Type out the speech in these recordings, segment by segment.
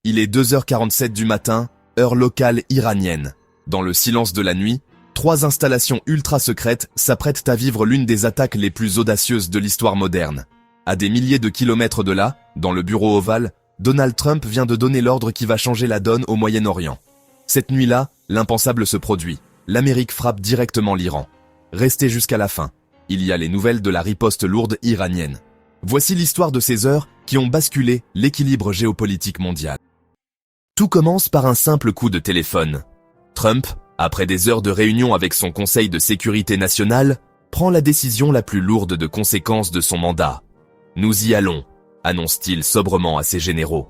Il est 2h47 du matin, heure locale iranienne. Dans le silence de la nuit, 3 installations ultra secrètes s'apprêtent à vivre l'une des attaques les plus audacieuses de l'histoire moderne. À des milliers de kilomètres de là, dans le bureau ovale, Donald Trump vient de donner l'ordre qui va changer la donne au Moyen-Orient. Cette nuit-là, l'impensable se produit. L'Amérique frappe directement l'Iran. Restez jusqu'à la fin. Il y a les nouvelles de la riposte lourde iranienne. Voici l'histoire de ces heures qui ont basculé l'équilibre géopolitique mondial. Tout commence par un simple coup de téléphone. Trump, après des heures de réunion avec son Conseil de sécurité nationale, prend la décision la plus lourde de conséquences de son mandat. « Nous y allons », annonce-t-il sobrement à ses généraux.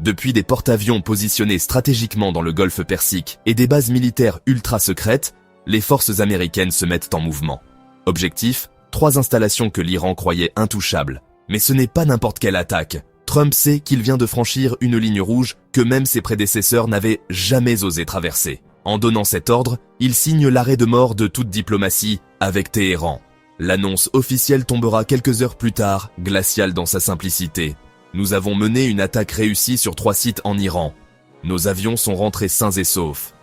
Depuis des porte-avions positionnés stratégiquement dans le golfe Persique et des bases militaires ultra secrètes, les forces américaines se mettent en mouvement. Objectif, 3 installations que l'Iran croyait intouchables. Mais ce n'est pas n'importe quelle attaque. Trump sait qu'il vient de franchir une ligne rouge que même ses prédécesseurs n'avaient jamais osé traverser. En donnant cet ordre, il signe l'arrêt de mort de toute diplomatie avec Téhéran. L'annonce officielle tombera quelques heures plus tard, glaciale dans sa simplicité. Nous avons mené une attaque réussie sur 3 sites en Iran. Nos avions sont rentrés sains et saufs.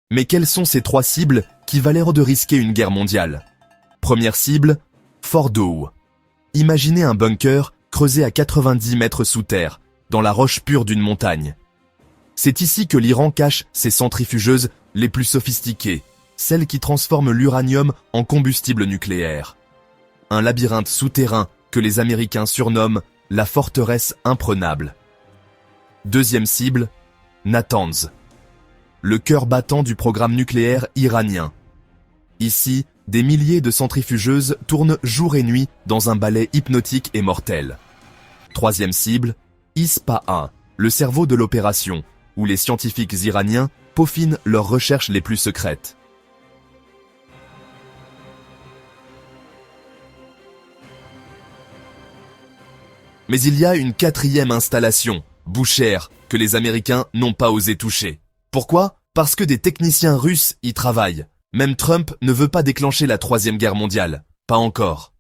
Mais quelles sont ces 3 cibles qui valèrent de risquer une guerre mondiale? Première cible, Fordow. Imaginez un bunker creusé à 90 mètres sous terre, dans la roche pure d'une montagne. C'est ici que l'Iran cache ses centrifugeuses les plus sophistiquées, celles qui transforment l'uranium en combustible nucléaire. Un labyrinthe souterrain que les Américains surnomment la forteresse imprenable. Deuxième cible, Natanz. Le cœur battant du programme nucléaire iranien. Ici, des milliers de centrifugeuses tournent jour et nuit dans un balai hypnotique et mortel. Troisième cible, Ispahan, le cerveau de l'opération, où les scientifiques iraniens peaufinent leurs recherches les plus secrètes. Mais il y a une 4e installation, Bushehr, que les Américains n'ont pas osé toucher. Pourquoi? Parce que des techniciens russes y travaillent. Même Trump ne veut pas déclencher la 3e guerre mondiale. Pas encore.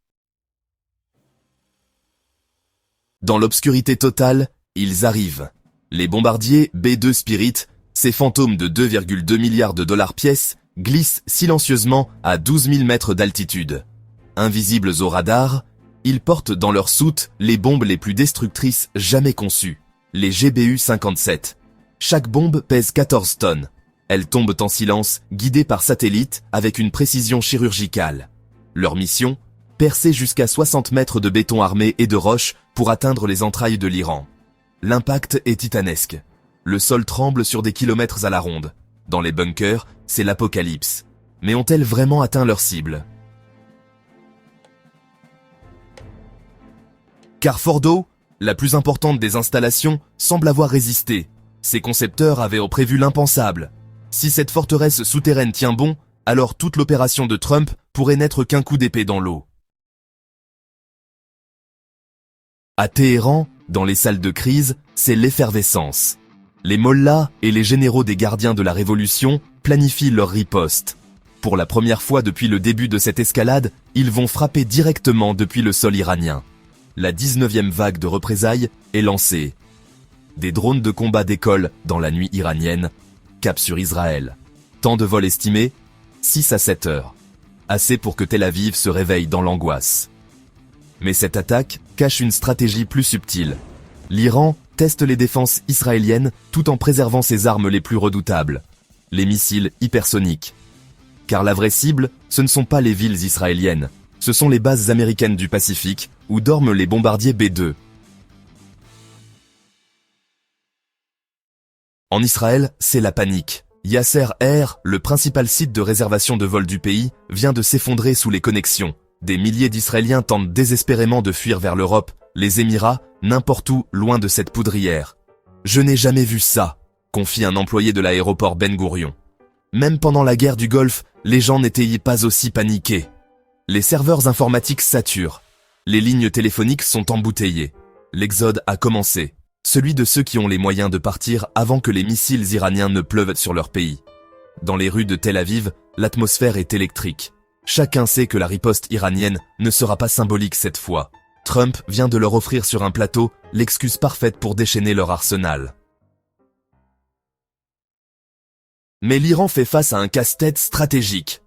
Dans l'obscurité totale, ils arrivent. Les bombardiers B-2 Spirit, ces fantômes de 2,2 milliards de dollars pièce, glissent silencieusement à 12 000 mètres d'altitude. Invisibles au radar, ils portent dans leurs soutes les bombes les plus destructrices jamais conçues, les GBU-57. Chaque bombe pèse 14 tonnes. Elles tombent en silence, guidées par satellite avec une précision chirurgicale. Leur mission, percer jusqu'à 60 mètres de béton armé et de roches pour atteindre les entrailles de l'Iran. L'impact est titanesque. Le sol tremble sur des kilomètres à la ronde. Dans les bunkers, c'est l'apocalypse. Mais ont-elles vraiment atteint leur cible? Car Fordow, la plus importante des installations, semble avoir résisté. Ses concepteurs avaient prévu l'impensable. Si cette forteresse souterraine tient bon, alors toute l'opération de Trump pourrait n'être qu'un coup d'épée dans l'eau. À Téhéran, dans les salles de crise, c'est l'effervescence. Les mollahs et les généraux des gardiens de la révolution planifient leur riposte. Pour la première fois depuis le début de cette escalade, ils vont frapper directement depuis le sol iranien. La 19e vague de représailles est lancée. Des drones de combat décollent dans la nuit iranienne, cap sur Israël. Temps de vol estimé, 6 à 7 heures. Assez pour que Tel Aviv se réveille dans l'angoisse. Mais cette attaque cache une stratégie plus subtile. L'Iran teste les défenses israéliennes tout en préservant ses armes les plus redoutables, les missiles hypersoniques. Car la vraie cible, ce ne sont pas les villes israéliennes, ce sont les bases américaines du Pacifique où dorment les bombardiers B-2. En Israël, c'est la panique. Yasser Air, le principal site de réservation de vol du pays, vient de s'effondrer sous les connexions. Des milliers d'Israéliens tentent désespérément de fuir vers l'Europe, les Émirats, n'importe où, loin de cette poudrière. « Je n'ai jamais vu ça », confie un employé de l'aéroport Ben Gourion. Même pendant la guerre du Golfe, les gens n'étaient pas aussi paniqués. Les serveurs informatiques saturent. Les lignes téléphoniques sont embouteillées. L'exode a commencé. Celui de ceux qui ont les moyens de partir avant que les missiles iraniens ne pleuvent sur leur pays. Dans les rues de Tel Aviv, l'atmosphère est électrique. Chacun sait que la riposte iranienne ne sera pas symbolique cette fois. Trump vient de leur offrir sur un plateau l'excuse parfaite pour déchaîner leur arsenal. Mais l'Iran fait face à un casse-tête stratégique.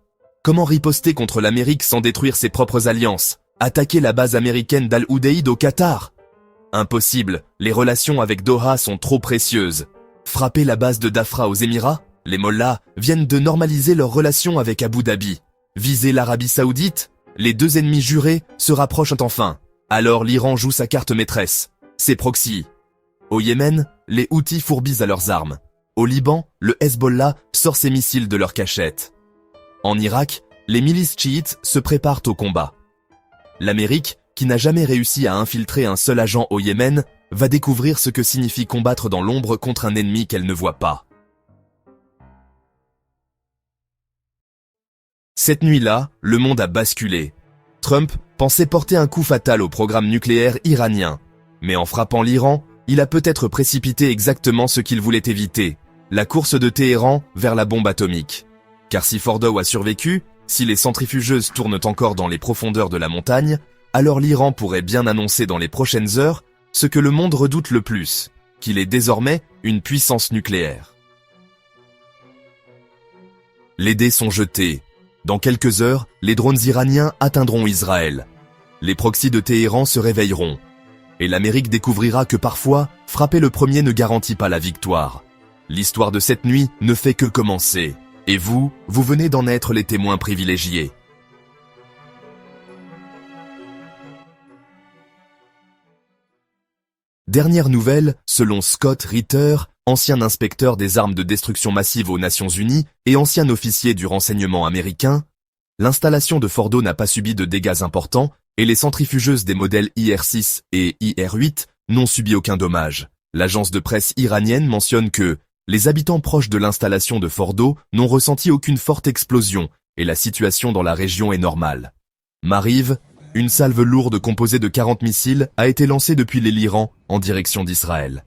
Comment riposter contre l'Amérique sans détruire ses propres alliances? Attaquer la base américaine d'Al-Udeid au Qatar? Impossible, les relations avec Doha sont trop précieuses. Frapper la base de Dafra aux Émirats? Les Mollahs viennent de normaliser leurs relations avec Abu Dhabi. Viser l'Arabie Saoudite? Les deux ennemis jurés se rapprochent enfin. Alors l'Iran joue sa carte maîtresse, ses proxys. Au Yémen, les Houthis fourbisent à leurs armes. Au Liban, le Hezbollah sort ses missiles de leur cachette. En Irak, les milices chiites se préparent au combat. L'Amérique, qui n'a jamais réussi à infiltrer un seul agent au Yémen, va découvrir ce que signifie combattre dans l'ombre contre un ennemi qu'elle ne voit pas. Cette nuit-là, le monde a basculé. Trump pensait porter un coup fatal au programme nucléaire iranien. Mais en frappant l'Iran, il a peut-être précipité exactement ce qu'il voulait éviter, la course de Téhéran vers la bombe atomique. Car si Fordow a survécu, si les centrifugeuses tournent encore dans les profondeurs de la montagne, alors l'Iran pourrait bien annoncer dans les prochaines heures ce que le monde redoute le plus, qu'il est désormais une puissance nucléaire. Les dés sont jetés. Dans quelques heures, les drones iraniens atteindront Israël. Les proxys de Téhéran se réveilleront. Et l'Amérique découvrira que parfois, frapper le premier ne garantit pas la victoire. L'histoire de cette nuit ne fait que commencer. Et vous venez d'en être les témoins privilégiés. Dernière nouvelle, selon Scott Ritter, ancien inspecteur des armes de destruction massive aux Nations Unies et ancien officier du renseignement américain, l'installation de Fordow n'a pas subi de dégâts importants et les centrifugeuses des modèles IR-6 et IR-8 n'ont subi aucun dommage. L'agence de presse iranienne mentionne que les habitants proches de l'installation de Fordow n'ont ressenti aucune forte explosion et la situation dans la région est normale. Mariv, une salve lourde composée de 40 missiles, a été lancée depuis l'Iran en direction d'Israël.